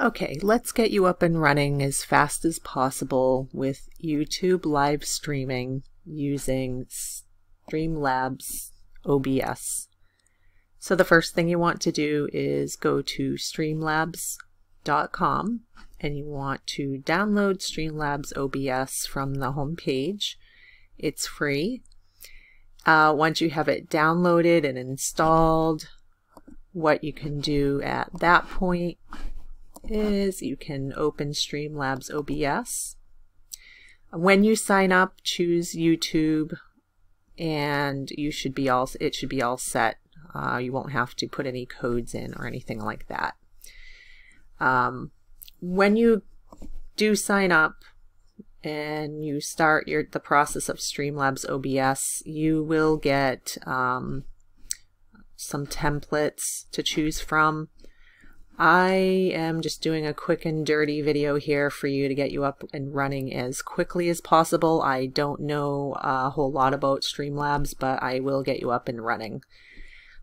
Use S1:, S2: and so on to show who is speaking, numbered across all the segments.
S1: Okay, let's get you up and running as fast as possible with YouTube live streaming using Streamlabs OBS. So the first thing you want to do is go to streamlabs.com and you want to download Streamlabs OBS from the home page. It's free. Once you have it downloaded and installed, what you can do at that point is you can open Streamlabs OBS. When you sign up, choose YouTube, and it should be all set. You won't have to put any codes in or anything like that. When you do sign up and you start the process of Streamlabs OBS, you will get some templates to choose from. I am just doing a quick and dirty video here for you to get you up and running as quickly as possible. I don't know a whole lot about Streamlabs, but I will get you up and running.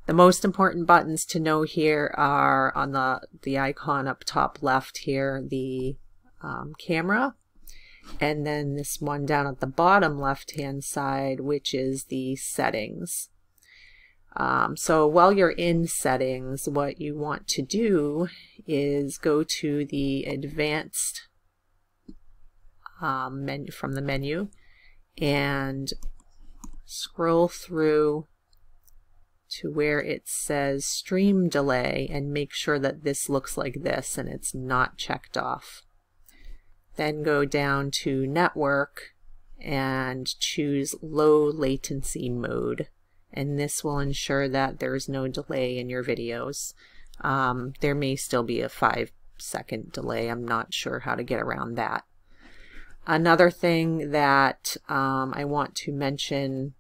S1: The most important buttons to know here are on the icon up top left here, the camera, and then this one down at the bottom left hand side, which is the settings. So while you're in settings, what you want to do is go to the advanced menu from the menu and scroll through to where it says stream delay and make sure that this looks like this and it's not checked off. Then go down to network and choose low latency mode. And this will ensure that there's no delay in your videos. There may still be a 5-second delay. I'm not sure how to get around that. Another thing that I want to mention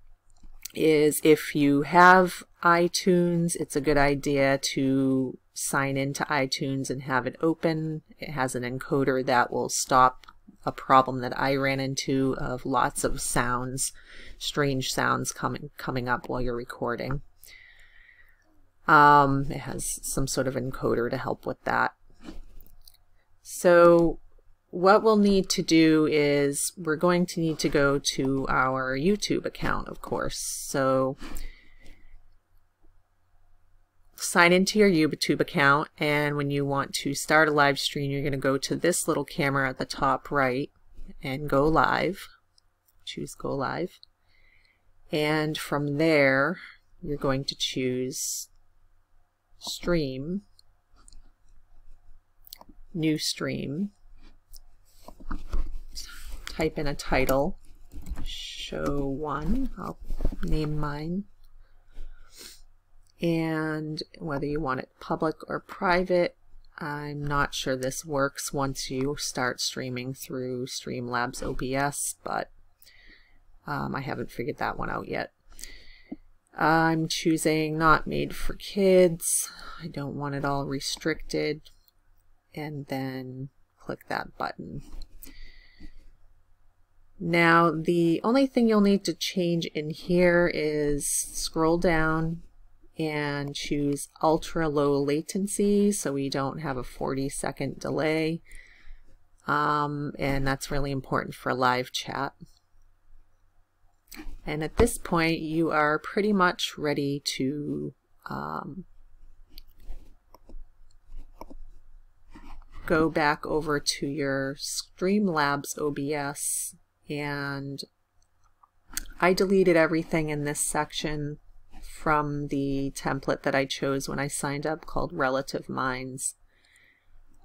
S1: is if you have iTunes, it's a good idea to sign into iTunes and have it open. It has an encoder that will stop a problem that I ran into of lots of sounds, strange sounds coming up while you're recording. It has some sort of encoder to help with that. So what we'll need to do is we're going to need to go to our YouTube account, of course. So sign into your YouTube account, and when you want to start a live stream, you're going to go to this little camera at the top right and go live. Choose go live. And from there, you're going to choose stream, new stream, type in a title, show 1, I'll name mine. And whether you want it public or private, I'm not sure this works once you start streaming through Streamlabs OBS, but I haven't figured that one out yet. I'm choosing not made for kids. I don't want it all restricted. And then click that button. Now, the only thing you'll need to change in here is scroll down and choose ultra low latency so we don't have a 40-second delay, and that's really important for live chat. And at this point you are pretty much ready to go back over to your Streamlabs OBS, and I deleted everything in this section from the template that I chose when I signed up called Relative Minds.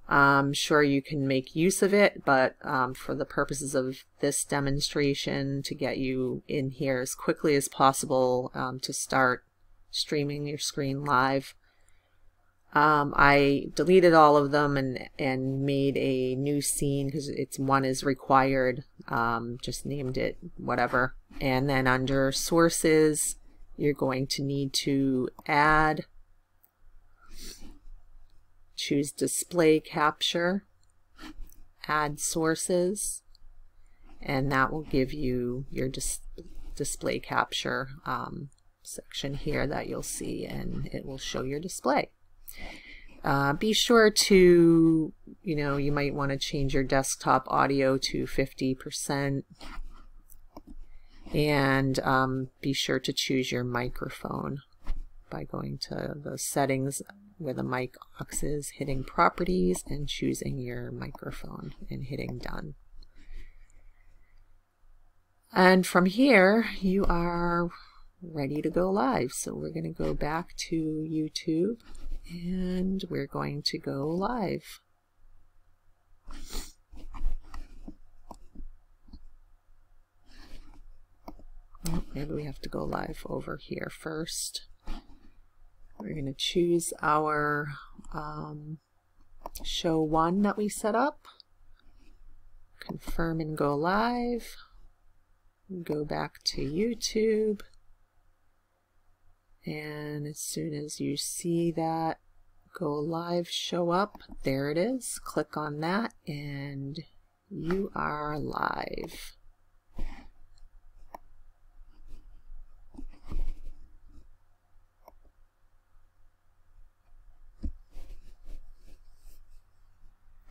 S1: I'm sure you can make use of it, but for the purposes of this demonstration, to get you in here as quickly as possible to start streaming your screen live, I deleted all of them and made a new scene because one is required, just named it whatever. And then under sources, you're going to need to add, choose display capture, add sources, and that will give you your display capture section here that you'll see, and it will show your display. Be sure to you know, you might want to change your desktop audio to 50%. And be sure to choose your microphone by going to the settings where the mic aux is, hitting properties and choosing your microphone and hitting done. And from here you are ready to go live. So we're going to go back to YouTube and we're going to go live. Oh, maybe we have to go live over here first. We're going to choose our show 1 that we set up. Confirm and go live. Go back to YouTube. And as soon as you see that go live show up, there it is. Click on that and you are live.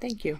S1: Thank you.